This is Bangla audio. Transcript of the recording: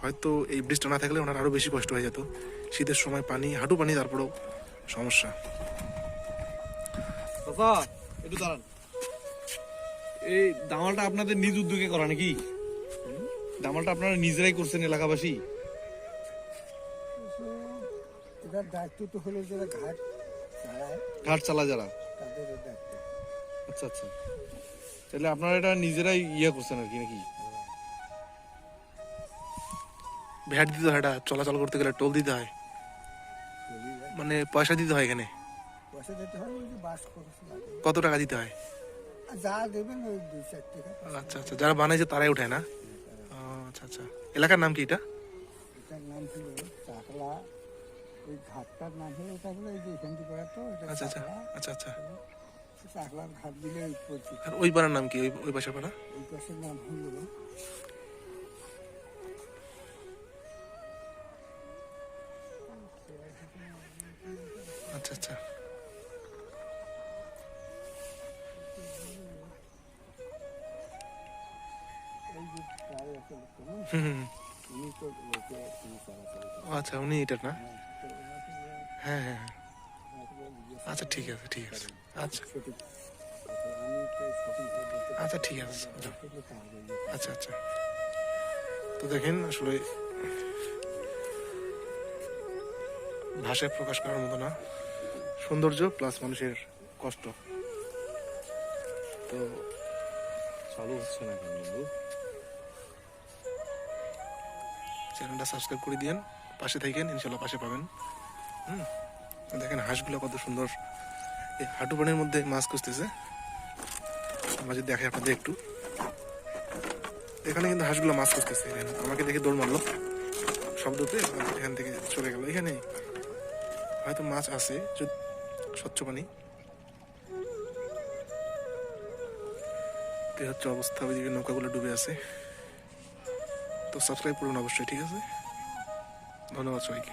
হয়তো এই ব্রিজটা না থাকলে ওনার আরও বেশি কষ্ট হয়ে যেত। শীতের সময় পানি, হাঁটু পানি, তারপরেও সমস্যা। একটু দাঁড়ান, এই দামালটা আপনাদের নিজ উদ্যোগে করা নাকি? দামালটা আপনারা নিজেরাই করছেন এলাকাবাসী? এটার দায়িত্ব তো হলো যারা ঘাট চালা যারা, তাদের দায়িত্ব। আচ্ছা আচ্ছা, তাহলে আপনারা এটা নিজেরাই ইয়ে করছেন আর কি নাকি? ভ্যাট দিতে হয়, এটা চলাচল করতে গেলে টোল দিতে হয়, মানে পয়সা দিতে হয় এখানে। পয়সা দিতে হয়, ওই যে বাস খরচ লাগে। কত টাকা দিতে হয়? আর যা দেবেন ওই 2-4 টাকা। আচ্ছা আচ্ছা, যারা বানাইছে তারাই উঠায় না? আচ্ছা আচ্ছা, এলাকার নাম কি এটা? এটার নাম হলো চাকলা। ওই ঘাটটার নাম হলো, ওটা হলো এই যে এখান থেকে করা তো, এটা আচ্ছা আচ্ছা চাকলা। আচ্ছা আচ্ছা। চাকলার ঘাট দিলে পরিচিত। আর ওই পাড়ার নাম কি, ওই পাশের পাড়া? ওই পাশের নাম হলো আচ্ছা আচ্ছা। এই যে প্রায় একটা লোক না, হুম, উনি তো লোকে তিনি চলাচল করেন। আচ্ছা, উনি এটার না? তো ওনাকে হ্যাঁ হ্যাঁ হ্যাঁ। ওনাকে জিজ্ঞেস আচ্ছা ঠিক আছে ঠিক আছে। আচ্ছা সঠিক, আমি তো সঠিকভাবে বলতে পারি আচ্ছা ঠিক আছে। না, আসলে তার ইয়ে। আচ্ছা আচ্ছা। তো দেখেন, আসলে ভাষায় প্রকাশ করার মতো না সৌন্দর্য প্লাস মানুষের কষ্ট। তো চালু হচ্ছে না কেন বন্ধু? চ্যানেলটা সাবস্ক্রাইব করে দিয়েন, পাশে থাকেন, ইনশাল্লাহ পাশে পাবেন। দেখেন হাঁসগুলো কত সুন্দর, এই হাঁটু পানির মধ্যে মাছ খুঁজতেছে। আমরা যদি দেখে আপনাদের একটু, এখানে কিন্তু হাঁসগুলো মাছ খুঁজতেছে। আমাকে দেখে দৌড় মারলো শব্দতে, এখান থেকে চলে গেল। এখানে হয়তো মাছ আছে, স্বচ্ছ পানি। এই হচ্ছে অবস্থা, ওইদিকে নৌকাগুলো ডুবে আছে। তো সাবস্ক্রাইব করুন অবশ্যই, ঠিক আছে? ধন্যবাদ সবাইকে।